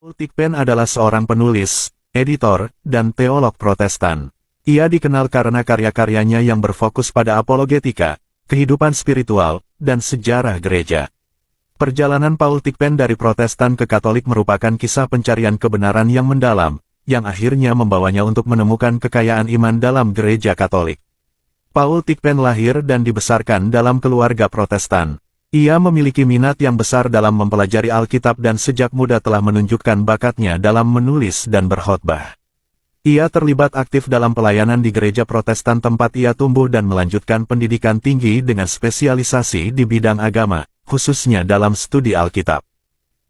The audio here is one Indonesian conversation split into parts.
Paul Thigpen adalah seorang penulis, editor, dan teolog Protestan. Ia dikenal karena karya-karyanya yang berfokus pada apologetika, kehidupan spiritual, dan sejarah gereja. Perjalanan Paul Thigpen dari Protestan ke Katolik merupakan kisah pencarian kebenaran yang mendalam, yang akhirnya membawanya untuk menemukan kekayaan iman dalam gereja Katolik. Paul Thigpen lahir dan dibesarkan dalam keluarga Protestan. Ia memiliki minat yang besar dalam mempelajari Alkitab dan sejak muda telah menunjukkan bakatnya dalam menulis dan berkhotbah. Ia terlibat aktif dalam pelayanan di gereja Protestan tempat ia tumbuh dan melanjutkan pendidikan tinggi dengan spesialisasi di bidang agama, khususnya dalam studi Alkitab.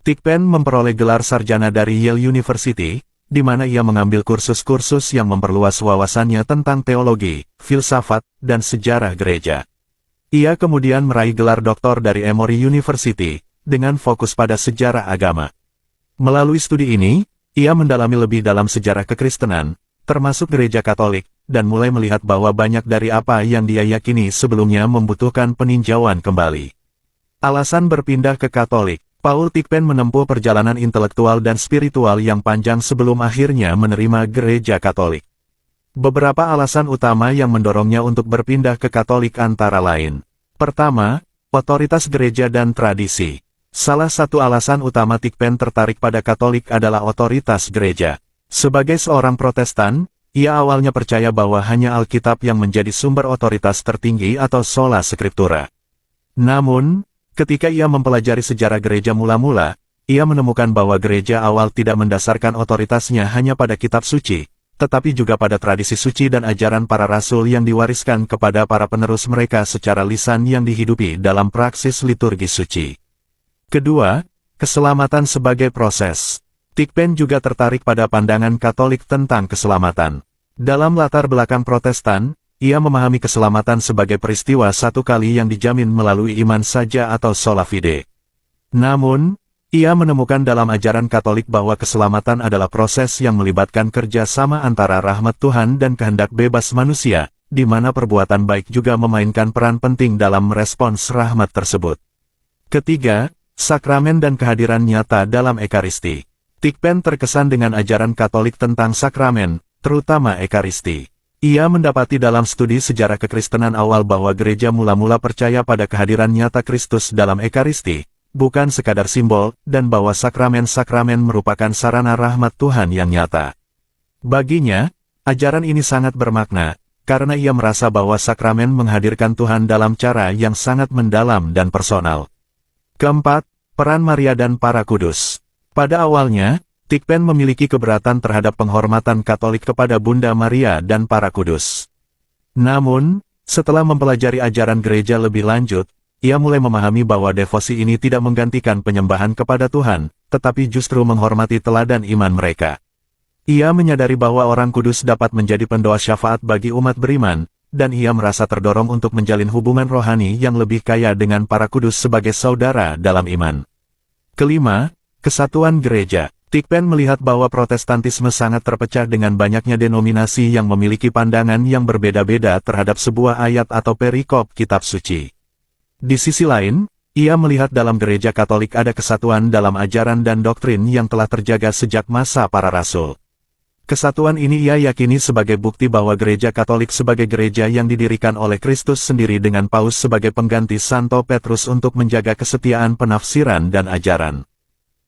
Thigpen memperoleh gelar sarjana dari Yale University, di mana ia mengambil kursus-kursus yang memperluas wawasannya tentang teologi, filsafat, dan sejarah gereja. Ia kemudian meraih gelar doktor dari Emory University, dengan fokus pada sejarah agama. Melalui studi ini, ia mendalami lebih dalam sejarah kekristenan, termasuk gereja Katolik, dan mulai melihat bahwa banyak dari apa yang dia yakini sebelumnya membutuhkan peninjauan kembali. Alasan berpindah ke Katolik, Paul Thigpen menempuh perjalanan intelektual dan spiritual yang panjang sebelum akhirnya menerima gereja Katolik. Beberapa alasan utama yang mendorongnya untuk berpindah ke Katolik antara lain. Pertama, otoritas gereja dan tradisi. Salah satu alasan utama Thigpen tertarik pada Katolik adalah otoritas gereja. Sebagai seorang Protestan, ia awalnya percaya bahwa hanya Alkitab yang menjadi sumber otoritas tertinggi atau sola scriptura. Namun, ketika ia mempelajari sejarah gereja mula-mula, ia menemukan bahwa gereja awal tidak mendasarkan otoritasnya hanya pada kitab suci, tetapi juga pada tradisi suci dan ajaran para rasul yang diwariskan kepada para penerus mereka secara lisan yang dihidupi dalam praksis liturgi suci. Kedua, keselamatan sebagai proses. Thigpen juga tertarik pada pandangan Katolik tentang keselamatan. Dalam latar belakang Protestan, ia memahami keselamatan sebagai peristiwa satu kali yang dijamin melalui iman saja atau sola fide. Namun, ia menemukan dalam ajaran Katolik bahwa keselamatan adalah proses yang melibatkan kerja sama antara rahmat Tuhan dan kehendak bebas manusia, di mana perbuatan baik juga memainkan peran penting dalam merespons rahmat tersebut. Ketiga, sakramen dan kehadiran nyata dalam Ekaristi. Thigpen terkesan dengan ajaran Katolik tentang sakramen, terutama Ekaristi. Ia mendapati dalam studi sejarah kekristenan awal bahwa gereja mula-mula percaya pada kehadiran nyata Kristus dalam Ekaristi, bukan sekadar simbol, dan bahwa sakramen-sakramen merupakan sarana rahmat Tuhan yang nyata. Baginya, ajaran ini sangat bermakna, karena ia merasa bahwa sakramen menghadirkan Tuhan dalam cara yang sangat mendalam dan personal. Keempat, peran Maria dan para kudus. Pada awalnya, Thigpen memiliki keberatan terhadap penghormatan Katolik kepada Bunda Maria dan para kudus. Namun, setelah mempelajari ajaran gereja lebih lanjut, ia mulai memahami bahwa devosi ini tidak menggantikan penyembahan kepada Tuhan, tetapi justru menghormati teladan iman mereka. Ia menyadari bahwa orang kudus dapat menjadi pendoa syafaat bagi umat beriman, dan ia merasa terdorong untuk menjalin hubungan rohani yang lebih kaya dengan para kudus sebagai saudara dalam iman. Kelima, kesatuan gereja. Thigpen melihat bahwa Protestantisme sangat terpecah dengan banyaknya denominasi yang memiliki pandangan yang berbeda-beda terhadap sebuah ayat atau perikop kitab suci. Di sisi lain, ia melihat dalam gereja Katolik ada kesatuan dalam ajaran dan doktrin yang telah terjaga sejak masa para rasul. Kesatuan ini ia yakini sebagai bukti bahwa gereja Katolik sebagai gereja yang didirikan oleh Kristus sendiri dengan Paus sebagai pengganti Santo Petrus untuk menjaga kesetiaan penafsiran dan ajaran.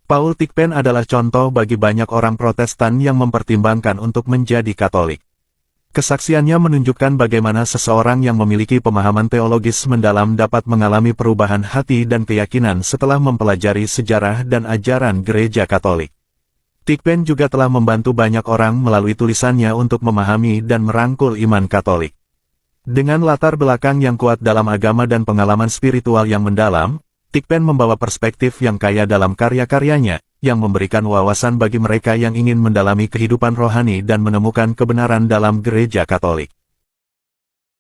Paul Thigpen adalah contoh bagi banyak orang Protestan yang mempertimbangkan untuk menjadi Katolik. Kesaksiannya menunjukkan bagaimana seseorang yang memiliki pemahaman teologis mendalam dapat mengalami perubahan hati dan keyakinan setelah mempelajari sejarah dan ajaran gereja Katolik. Thigpen juga telah membantu banyak orang melalui tulisannya untuk memahami dan merangkul iman Katolik. Dengan latar belakang yang kuat dalam agama dan pengalaman spiritual yang mendalam, Thigpen membawa perspektif yang kaya dalam karya-karyanya, yang memberikan wawasan bagi mereka yang ingin mendalami kehidupan rohani dan menemukan kebenaran dalam gereja Katolik.